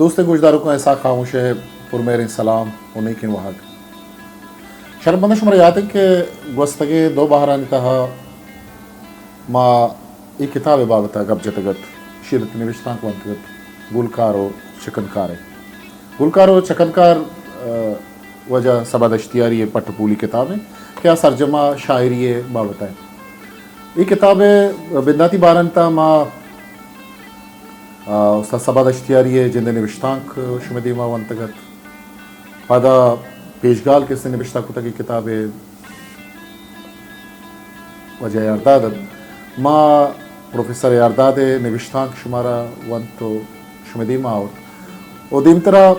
دوست گوشداروں کو ایسا خاموش ہے پرمیر سلام انہیں کن وہاں شرم بندش شمار یاد ہے کہ گوستگے دو بہرانی تہا ما ایک کتاب بابتا گب جتگت شیرت نوشتان کو انتگت گلکارو چکنکار گلکارو چکنکار وجہ سباد اشتیاری پٹ پولی کتاب ہے کیا سرجمہ شاعری بابتا ہے یہ کتاب بنداتی بارنتا ما استاد سباد اشتیاری جند نوشتانک شمدی ما ونتگت پادا پیشگال کس نے نوشتہ کتا کی کتاب وجہ یارداد ما پروفیسر یارداد نوشتانک شمارا ونتو شمدی ما اور دیم طرح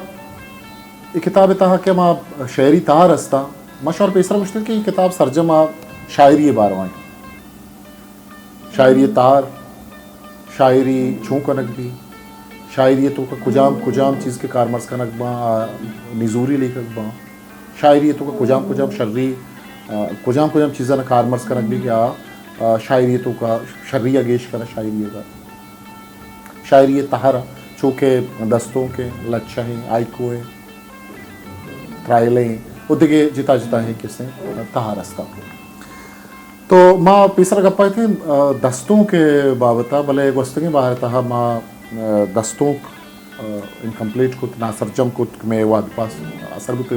یہ کتاب تاہا کہ ما شاعری تاہا رستا ما شعر پیسرا مشتر کہ یہ کتاب سرجمہ شاعری باروائیں شاعری تار شاعری چھوں کنک بھی شاعری تو کا کجام چیز کے کارمرز کنک با نزوری لیکک با شاعری تو کا کجام شرری کجام چیزاں کارمرز کنک بھی کیا شاعری تو کا شرری اگیش کرا شاعری کا شاعری تہارا چونکہ دستوں کے لچھیں آئیکویں ترائلیں ادھگے جتا ہیں کس نے تہا رستا تو ماں پیسرا گپا تھے دستوں کے بابتا بلے گوستگی باہر تہا ماں دستوں انکمپلیٹ کت نا سرجم کت میں واد پاس اثر بت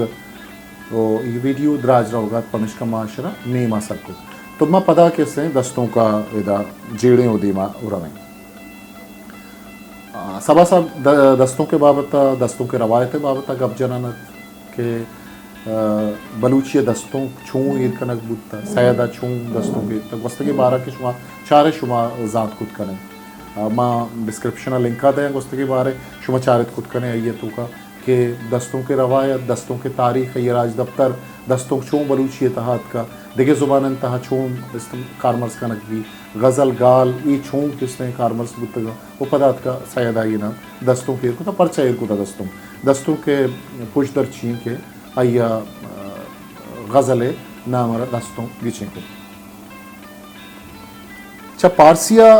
تو یہ ویڈیو دراج رہا پنش کا معاشرہ نیم اثر کو تو ماں پدا کس نے دستوں کا ادا جیڑیں ادی ماں اڑویں سبا سب دستوں کے بابتا دستوں کے روایت بابتا گپ جنانت کہ بلوچی دستوں چھوں ایر کنک بودتا سیدہ چھوں دستوں کے تک گوستگی بارہ کے شما چارے شما ذات کت کنے ماں ڈسکرپشنہ لنکا دیں گوستگی بارے شما چارت کت کنے ایتو کا کہ دستوں کے روایت دستوں کے تاریخ یہ راج دفتر دستوں چھوں بلوچی اتحاد کا دیکھے زبان انتہا چھوں کارمرز کنک بھی غزل گال ای چھوں کس نے کارمرز بودتا وہ پدات کا سیدہ یہ نام دستوں کے کو تا پرچہ ایر کو تا دستوں کے پوش در چین کے آیا غزل نامرا دستوں گیچیں کو چا پارسیا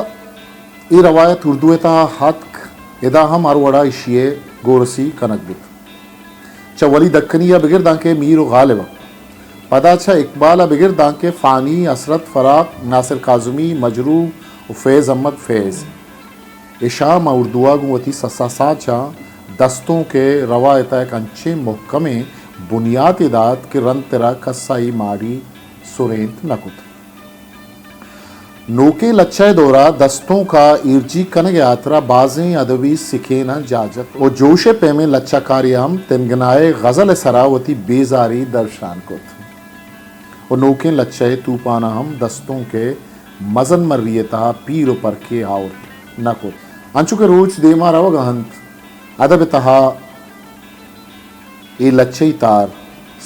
ای روایت اردو تا حق ادا ہم اروڑا اشیے گورسی کنک بیت چا ولی دکنیا بگر دانکے میر و غالبا پدا چا اقبالا بگر دانکے فانی اسرت فراق ناصر کاظمی مجروح و فیض احمد فیض اشام اردوا گوتی سساسا چا دستوں کے روایت ایک انچے محکمیں بنیاد داد کے رن ترا کسائی ماڑی سورینت نکت نوکے لچھائے دورا دستوں کا ایرجی کنگ یاترا بازیں ادبی سکھے نہ جاجت اور جوش پیمیں لچھا کاریام تنگنائے غزل سراوتی بیزاری درشان کت اور نوکے لچھائے توپانا ہم دستوں کے مزن مریتا پیر و پر کے آور نکت انچو کے روچ دیما رو گہنت ادب تہا ای لچھئی تار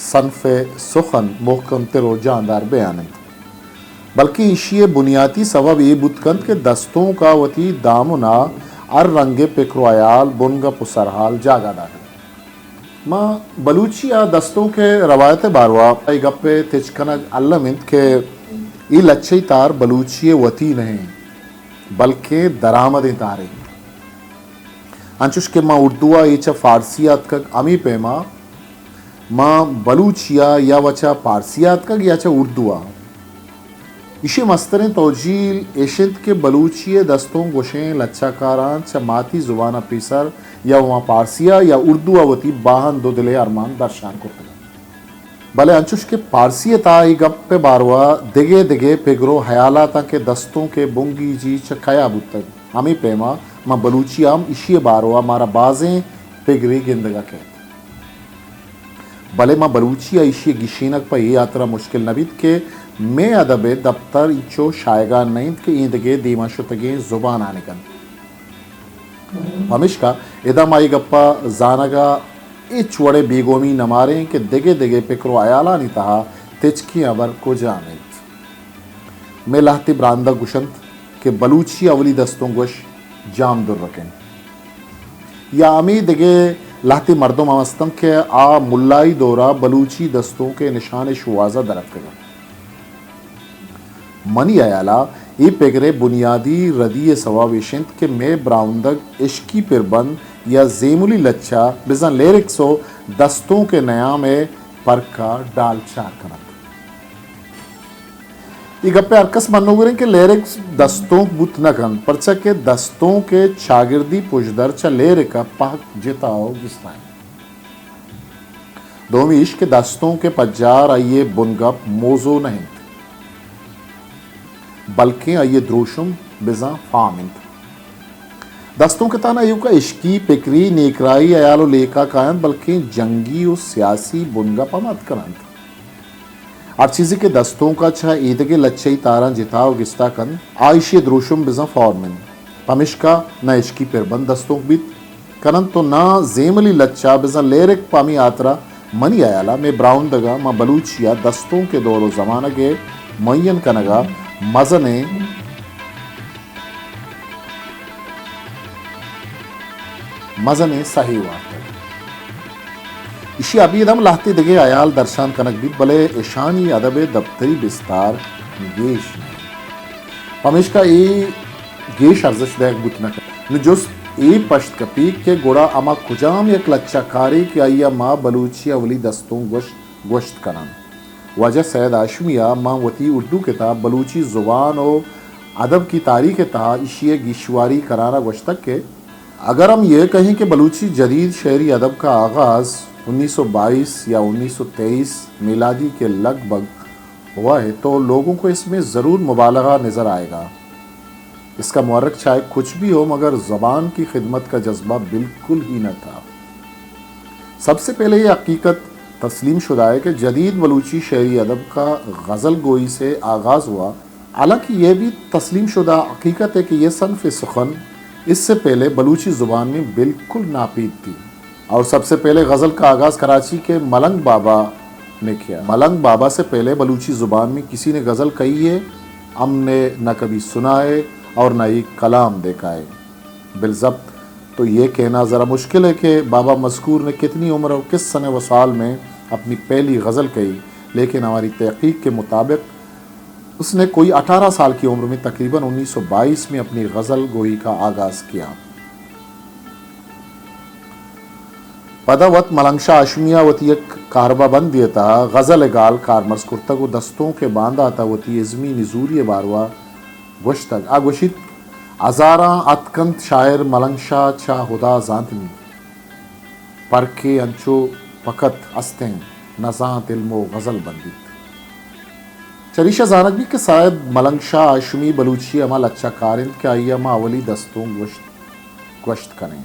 صنف سخن محکم ترو جاندار بیانند بلکہ اشیے بنیادی سبب یہ بتکند کے دستوں کا وتی دامنا ار رنگ پکرو آیال بنگا پسرحال جاگا داکن ماں بلوچیا دستوں کے روایت باروا ای گپے تجکنگ علمند کے ای لچھئی تار بلوچی وتی نہیں بلکہ درآمد تارے انچوش کے ماں اردوا ایچا فارسیات کا امی پیما ماں بلوچیا یا وچا پارسیات کا یا چا اردوا اسی مستریں توجیل ایشت کے بلوچی دستوں گوشیں لچھا کاران چا ماتی زبانہ پیسر یا وہاں پارسیا یا اردو آوتی باہن دو دلے ارمان درشان کرتے بلے انچوش کے پارسی تائی گپ پہ باروا دگے پگرو حیالاتا کے دستوں کے بنگی جی چکھایا بودتگ ہمیں پیما ماں بلوچی ہم اسی باروا مارا بازیں پگری گندگا کہتے بلے ماں بلوچی ایشی گشینک پا یہ آترا مشکل نبید کے میں ادب دفتر انچو شائگان نہیں کہ ایندگے دیما شتگیں زبان آنے کن ہمیش کا ادا مائی گپا زانگا ایچ وڑے بیگومی نماریں کہ دگے پکرو آیالا نہیں تہا تچکی ابر کو جانت میں لہتی براندہ گشنت کہ بلوچی اولی دستوں گوش جام در رکھیں یا امی دگے لہتی مردم آمستم کہ آ ملائی دورا بلوچی دستوں کے نشان شوازہ درد کریں منی آیالا ای پگرے بنیادی ردی سواویشنت کہ میں براؤندگ عشقی پربند یا زیمولی لچا بزن لیرکسو دستوں کے نیام پرکا ڈال چار کنک یہ گپے ارکس منو گریں کہ لیرکس دستوں بوت نکن پرچا کہ دستوں کے چاگردی پوشدر چا لیرکا پاک جتاؤ گستائیں دومی عشق دستوں کے پجار آئیے بنگپ موزو نہیں بلکہ آئیے دروشم بزاں فامند دستوں کے تانا ایو کا عشقی پکری نیکرائی ایالو لیکا کائن بلکہ جنگی و سیاسی بنگپ مت کرند ہر چیزی کے دستوں کا چھا ایدگے لچائی تاران جتاؤ گستا کن آئیشی دروشم بزاں فورمن پمشکا نہ عشقی پربند دستوں بیت کنن تو نہ زیملی لچا بزاں لیرک پامی آترا منی آیالا میں براؤندگا ما بلوچیا دستوں کے دور و زمانہ کے معین کنگا مزنے صحیح وارتا اسی ابھی ادم لاہتی دگے آیال درشان کنک بیت بلے اشانی ادب دبتری بستار گیش پمیش کا ای گیش ارزش دیکھ بوتنا کر نجوس ای پشت کپیک کے گوڑا اما کجام یک لچا کاری کی آئیا ما بلوچی اولی دستوں گوشت کنن وجہ سید آشمیہ ما وطی اردو کتاب بلوچی زبان و ادب کی تاریخ تہا اشیے گیشواری کرانا گوشتک کے اگر ہم یہ کہیں کہ بلوچی جدید شعری ادب کا آغاز 1922 یا 1923 میلادی کے لگ بھگ ہوا ہے تو لوگوں کو اس میں ضرور مبالغہ نظر آئے گا اس کا محرک چاہے کچھ بھی ہو مگر زبان کی خدمت کا جذبہ بالکل ہی نہ تھا سب سے پہلے یہ حقیقت تسلیم شدہ ہے کہ جدید بلوچی شعری ادب کا غزل گوئی سے آغاز ہوا حالانکہ یہ بھی تسلیم شدہ حقیقت ہے کہ یہ صنف سخن اس سے پہلے بلوچی زبان میں بالکل ناپید تھی اور سب سے پہلے غزل کا آغاز کراچی کے ملنگ بابا نے کیا ملنگ بابا سے پہلے بلوچی زبان میں کسی نے غزل کہی ہے ہم نے نہ کبھی سنا ہے اور نہ ہی کلام دیکھا ہے بالضبط تو یہ کہنا ذرا مشکل ہے کہ بابا مذکور نے کتنی عمر اور کس سن و سال میں اپنی پہلی غزل کہی لیکن ہماری تحقیق کے مطابق اس نے کوئی 18 سال کی عمر میں تقریباً 1922 میں اپنی غزل گوئی کا آغاز کیا پدا وقت ملنگشا آشمیہ وتی ایک کاربہ بند دیتا غزل گال کارمرز کرتگو دستوں کے باندھا تھا وتی ازمی نزوری باروا گوشتگ آگوشید ہزاراں اتکنت شاعر ملنگشا چا خدا زانتنی پرکے انچو فقط استیں نزانت علم و غزل بندیت چریشہ زانک بھی کہ شاید ملنگشا آشمی بلوچی عمل اچھا کارند کہ آئی اما اولی دستوں گوشت کنیں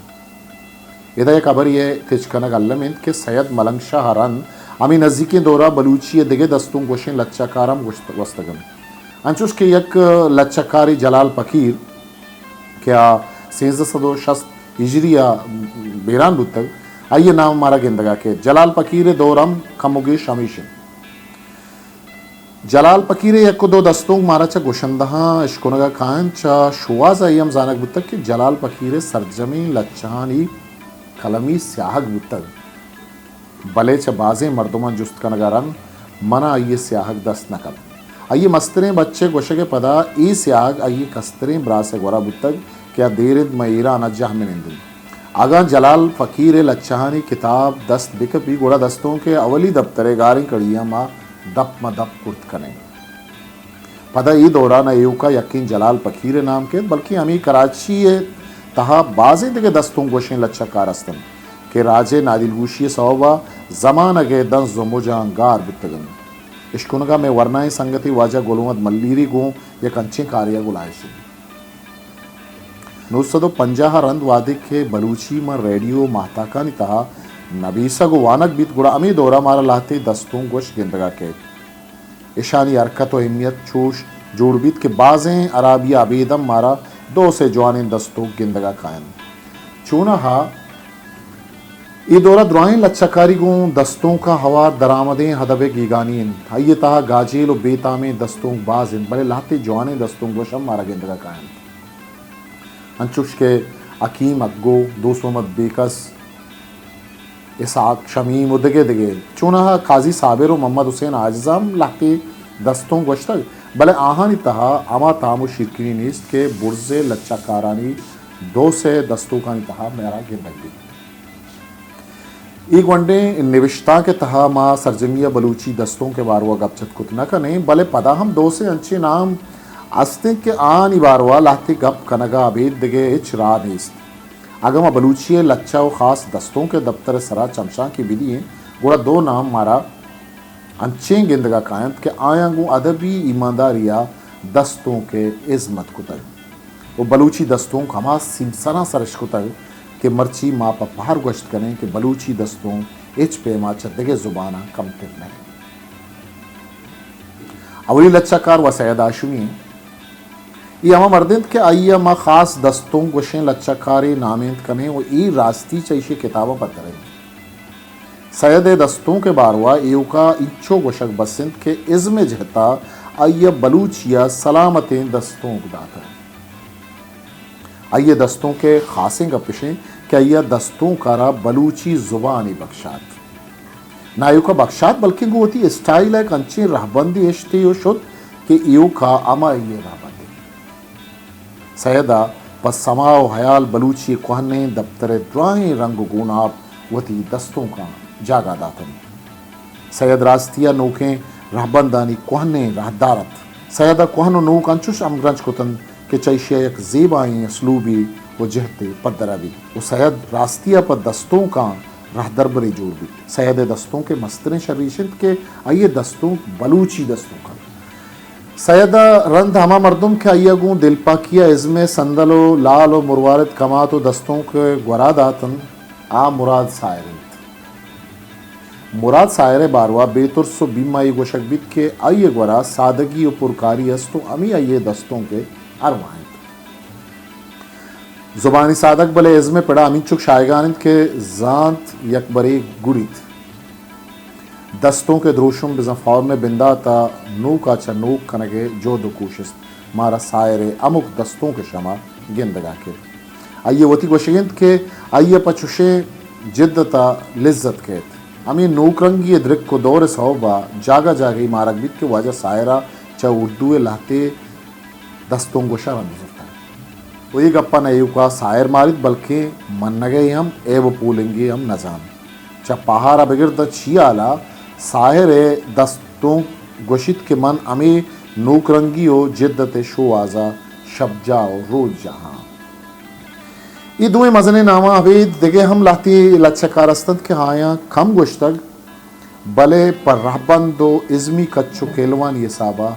ادھا ایک خبر یہ تجکنگ علمند کہ سید ملنگشا ہرن امی نزدیکی دورہ بلوچی دگے دستوں گوشیں لچا کارم گوشتگن انچوش کے یک لچا کاری جلال فقیر کیا 1360 ہجریہ بیران بودتگ آئیے نام ہمارا گندگا کہ جلال فقیر دورم کموگی شمیشن جلال فقیر یک دو دستوں مارا چا گوشندہاں اشکنگا کائن چا شواز ایام زانک بودتگ کہ جلال فقیر سرجمی لچانی کلمی سیاہک بودتگ بلے چا بازیں مردمان جست کنگارن منا آئیے سیاہک دست نکل آئیے مستریں بچے گوشے پدا ای سیاہک آئیے کستریں براسے گورا بودتگ کیا دیرد میرا نجہ میں نندل آگاں جلال فقیر لچہانی کتاب دست بکپی گوڑا دستوں کے اولی دبترے گاریں کڑیاں ماں دپ مدپ کرت کنے پدا ای دوران ایو کا یقین جلال فقیر نام کے بلکہ ہمیں کراچی تہا بازیں دگے دستوں گوشیں لچا کارستن کہ راجے نادل گوشی صوبہ زمان اگے دن زموجان گار بتگن اشکنگا میں ورنائیں سنگتی واجہ گلومت ملیری گوں یک انچیں کاریا گلائشی 950 رند وادی کے بلوچی میں ریڈیو مہتاکانی تہا نبیسا گو وانک بیت گوڑا امی دورہ مارا لاتے دستوں گوش گندگا کے اشانی حرکت و اہمیت چوش جوڑ بیت کے بازیں عرابی عبیدم مارا دو سے جوانیں دستوں گندگا کائن چونہ ہا یہ دورہ درائیں لچکاری گوں دستوں کا ہوا درامدیں حدب گیگانی آئیے تہا گاجیل و بیتامیں دستوں باز بلے لاتے جوانیں دستوں گوشم مارا گندگا کائن انچوش کے عقیم اگو دوسو مت بیکس اسحاق شمیم و دگے چونہ قاضی صابر و محمد حسین آجزام لاتے دستوں گوشتگ بلے آہانی تہا اما تامو شرکنی نیست کہ برز لچا کارانی دو سے دستوں کا تہا میرا گندگ بھی ایک ونڈے نوشتہ کے تہا ما سرجمیہ بلوچی دستوں کے باروا گپ چت کت نہ کنے بلے پدا ہم دو سے انچے نام استے کے آنی باروا لاتے گپ کنگا عبید دگے اچ را نیست اگما بلوچی لچا و خاص دستوں کے دفتر سرا چمشاں کی بدی ہیں گوڑا دو نام مارا انچیں گندگا کائنت کہ آیا گو ادبی ایمانداریا دستوں کے عظمت کتگ وہ بلوچی دستوں کا ہما سمسنا سرش کتگ کہ مرچی ما پا پہر گوشت کریں کہ بلوچی دستوں اچ پہ ما چدگے زبانہ کم تر نہیں اولی لچا کار و سید آشمی ہیں یہ ہما مردند کہ آئیا ما خاص دستوں گوشیں لچا کاری نامند کنے و ای راستی چاہیشے کتابہ پتر ہیں سید دستوں کے باروا ایو کا اچھو گوشک بسند کے ازم جہتا آئیا بلوچیا سلامتیں دستوں گداتا ہے آئیے دستوں کے خاصیں گپشیں کہ آئیہ دستوں کارا بلوچی زبانی بخشات نہ ایو کا بخشات بلکہ گو ہوتی اسٹائل ہے کنچی رہبندی اشتی و شد کہ ایو کا اما ایے رہبندی سیدہ پس سما و حیال بلوچی کوہنے دفتر درائیں رنگ گوناب وتی دستوں کا جاگا داتن سید راستیا نوکیں رہبندانی کوہنے رہدارت سیدہ کوہن و نوک انچوش امگرنچ کتن کہ چیشیا یک زیبائیں اسلوبی و جہتے پدرہ بھی وہ سید راستیا پر دستوں کا رہ دربری جوڑ بھی سید دستوں کے مستریں شریشند کے آئیے دستوں بلوچی دستوں کا سیدہ رند ہما مردم کے آئیے گوں دل پاکیا ازم سندل و لال و مروارد کمات و دستوں کے گوراداتن آ مراد سائرند مراد سائر باروا بے ترس و بیمائی گوشک بیت کے آئیے گورا سادگی و پرکاری استو امی آئیے دستوں کے اروائیں زبانی سادک بلے ازم پڑا امین چک شائگانند کے زانت یکبری گڑیت دستوں کے دروشم بزن فور میں بندہ تا نو کا چنوک کنگے جو دو کوشست مارا سائر امک دستوں کے شما گندگا کے آئیے وطی گوشگند کے آئیے پچوشے جدتا لذت کہت امین نوک رنگی درک کو دور صحبہ جاگا جاگئی مارک بیت کے واجہ سائرہ چاہ اردو لاتے دستوں کو شرم بزرتا ہے وہ ایک اپا نیو کا سائر مارد بلکہ من نگئی ہم ایو پولنگی ہم نظام چاہ پہارا بگرد چیالا سائر دستوں گوشت کے من امی نوک رنگی و جدت شو آزا شب جاؤ روز جہاں یہ دوئے مزنے نامہ عبید دگے ہم لاتی لچہ کارستند کے ہایاں کم گوشتگ بلے پر رہبند و ازمی کچو کیلوان یہ سابا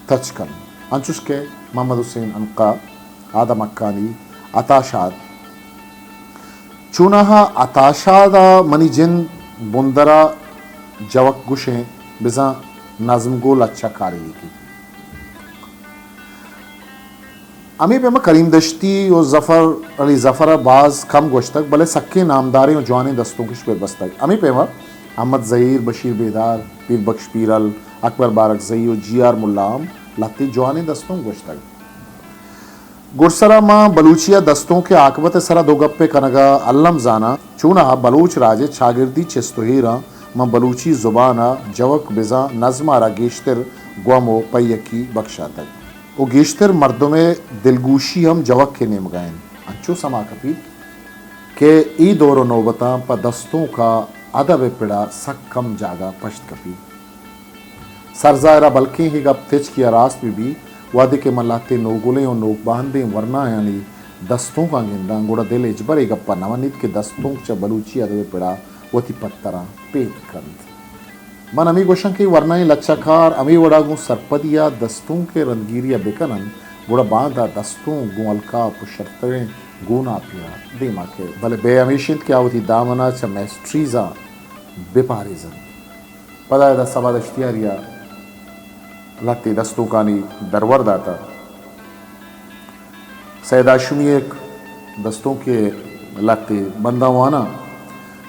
تچکن انچوش کے محمد حسین انقا آدم اکانی عطاشاد چونہا عطاشادا منی جن بندرا جوک گوشیں بزا نظم گول اچھا کاری کی امی پہ میں کریم دشتی و ظفر علی ظفر باز کم گوشتک بلے سکے نامداری و جوانی دستوں کش پہ بستک امی پہ میں احمد ظہیر بشیر بیدار پیر بخش پیرل اکبر بارک زئی و جی آر ملام لاتی جوانی دستوں گوشتک گرسرا ماں بلوچیا دستوں کے عاقبت سرا دو گپے کنگا علم زانا چونہا بلوچ راجے چاگردی چستوہیرا ماں بلوچی زبانا جوک بزا نظمارا گیشتر گوامو پیکی بخشا تک وہ گیشتر مردوں میں دلگوشی ہم جوک کے نیم گائیں انچو سما کپی کہ ای دور و نوبتاں پا دستوں کا ادب پڑا سک کم جاگا پشت کپی سرزائرہ بلکہ ہی گپ تیچ کیا راست بھی وعدے کے ملاتے نوگلیں اور نوک باندیں ورنہ یعنی دستوں کا گندہ گوڑا دل اجبر ایک اپا نوانید کے دستوں چا بلوچی ادب پڑا وتی پترہ پیٹ کند من امی گوشن کی ورنہ لچکار امی وڑا گو سرپدیا دستوں کے رنگیریا بکنن گوڑا باندھا دستوں گو الکا پشرتریں گونا پیا دیما کے بلے بے امیشند کیا ہوتی دامنا چا میسٹریزا بے پاریزن پدا دا سبا دشتیاریا لاتی دستوں کانی درور داتا سید آشمی ایک دستوں کے لاتی بندہ وانا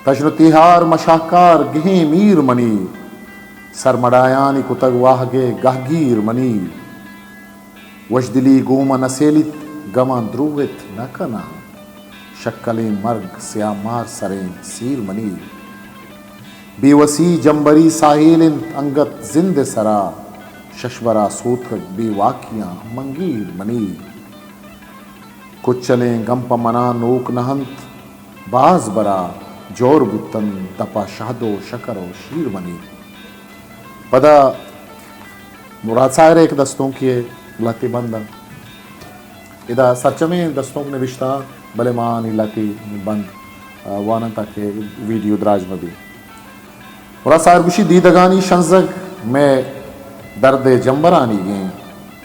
تجن تیہار مشاکار گہیں میر منی سرمڑایانی کتگ واہگے گہگیر منی وشدلی گوما نسیلیت گمان دروت نکنا شکلیں مرگ سیاہ مار سریں سیر منی بی وسی جمبری ساحیل انگت زند سرا ششورا سوت کا بے واقیاں منگیر منی کچھ چلیں گم پمنا نوک نہنت باز برا جور بتن تپا شہدو شکر و شیر منی پدا مراد سائر ایک دستوں کی لاتی بندہ ادا سرچمے دستوں کے نوشتہ بلے مان لاتی بند وانا تک ویڈیو دراج میں بھی مراد سائر گوشی دیدگانی شنزگ میں درد جمبرانی گئیں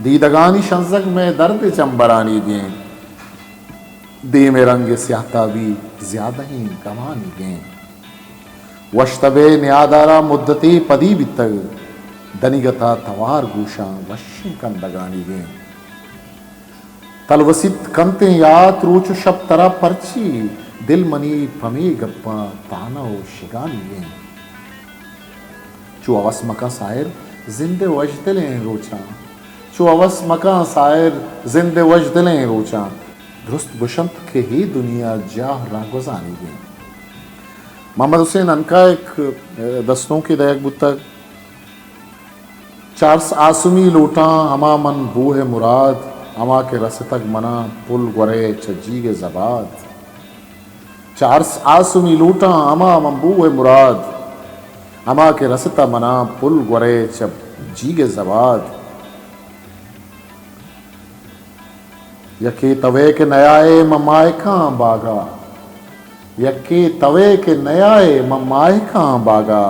دیدگانی شنزگ میں درد جمبرانی گئیں دی میں رنگ سیاہتا بھی زیادہ ہی کمانی گئیں وشتبے نیادارا مدتی پدی بیتگ دنیگتا توار گوشاں وشی کندگانی گئیں تلوسیت کنتے یاد روچ شب ترا پرچی دل منی پمی گپا تانا و شگانی گئیں چو اوس مکا سائر زندے وجدلیں روچاں چو اوس مکا سائر زندے وجدلیں روچاں درست گشنت کے ہی دنیا جاہ راگوزانی گئیں محمد حسین انکا ایک دستوں کی دیکھ بتک چارس آسمی لوٹاں ہما من بوہ مراد ہما کے رس تک منا پل گورے چجیگ زباد چارس آسمی لوٹاں ہما من بوہ مراد ہما کے رستا منا پل گورے چجیگ زباد یکی توے کے نیائے ممائکاں باغا یکی توے کے نیائے ممائکاں باغا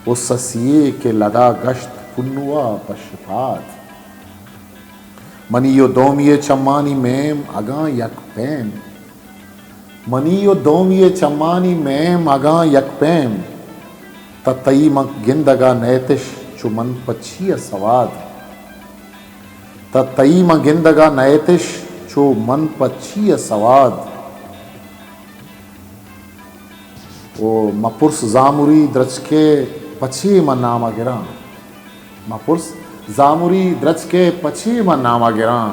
اس سسیے کے لدا گشت پنوا پشپاد منیو دومیے چمانی میم اگاں یک پیم منیو دومیے چمانی میم اگاں یک پیم تتئی مک گندگا نیتش چو من پچھی سواد تتئی مک گندگا نیتش چو من پچھی سواد او مپرس زاموری درچ کے پچھی من نامہ گراں مپرس زاموری درچ کے پچھی من نامہ گراں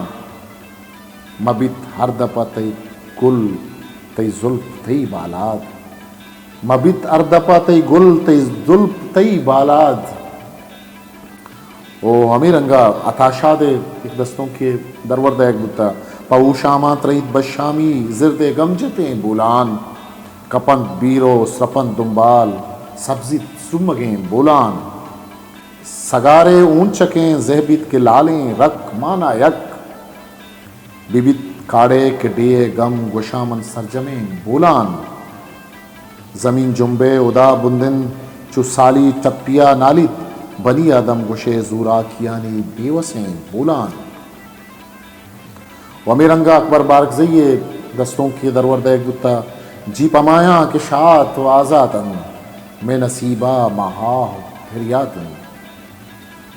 مبیت ہر دپا تی گل تی زلف تی بالاد مبیت ہر دپا تی گل تی زلف تی بالاد او ہمیں رنگا اتاشا دے ایک دستوں کے درورد ایک بتا پاو شاما ترید بشامی زرد گمجتیں بولان کپن بیرو سپن دنبال سبزی سمگیں بولان سگارے اونچکیں زہبیت کے لالیں رک مانا یک بیبیت کاڑے کے ڈیے گم گشامن سرجمیں بولان زمین جنبے ادا بندن چو سالی ٹپیا نالیت بنی آدم گشے زورا کیانی بیوسیں بولان ومیرنگا اکبر بارک زیے دستوں کی درورد ایک گتا جی پمایا کے شاعت و آزادن میں نصیبہ مہا پھریاتن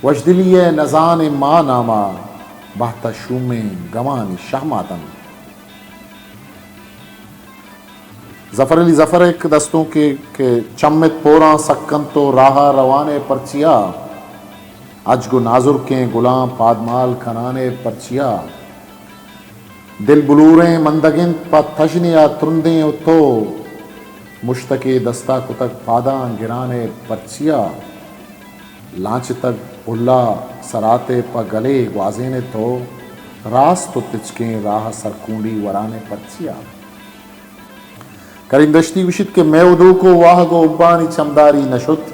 وجدلیے نزان ما ناما بہتا شومیں گمانی شہماتن ظفر علی ظفر ایک دستوں کے چمت پوراں سکن تو راہا روانے پرچیا اجگو نازر کے گلاں پادمال کھنانے پرچیا دل بلوریں مندگن پا تجنیا ترندیں اتو مشتقی دستا کتک پاداں گرانے پرچیا لانچ تک بھلا سراتے پا گلے گوازینے تو راست تو تچکیں راہ سرکونڈی ورانے پرچیا کریم دشتی وشت کے میں ادو کو واہ گو ابانی چمداری نشت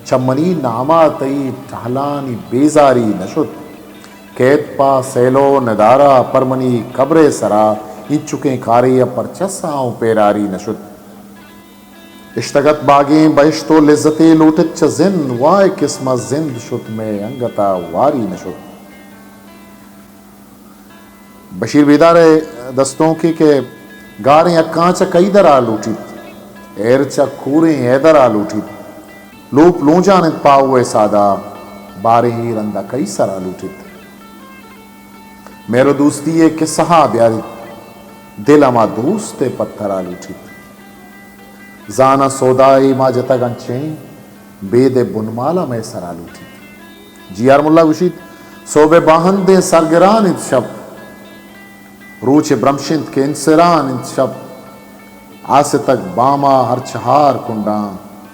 چمنی ناما تئی ٹہلانی بیزاری نشت کیت پا سیلو ندارا پرمنی قبر سرا ان چکیں کاری پر چساؤں پیراری نشت اشتگت باغیں بہشت و لذتے لوٹت چ زند وائے قسمت زند شت میں انگتا واری نشت بشیر بیدار دستوں کی کہ گاریں اکاں چا کئی درا لوٹیت ایر چا کوریں ایدرا لوٹیت لوپ لونجانت پاوے سادہ بارے ہی رندہ کئی سرا لوٹیت میرو دوستی ہے کہ سہا بیارت دل اما دوست پتھرا لوٹیت زانا سودائی ما جتا گنچیں بے دے بنمالا میں سرا لوٹیت جی آر ملا گوشید صوبے باہن دے سرگران انت شب روچ برمشند کے انسران انت شب آسے تک باما ہر چہار کنڈاں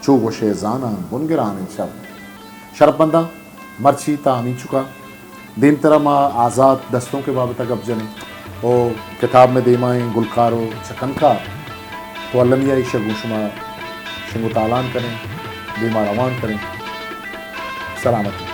چو گوشے زانا بنگران انت شب شرپ بندہ مرچی تا ہمیں چکا دیم طرح ما آزاد دستوں کے بابتا گپ جنے او کتاب میں دیمائیں گلکارو چکنکا تو علمیہ شگو شما شنگو تالان کریں دیما روان کریں. سلامتی.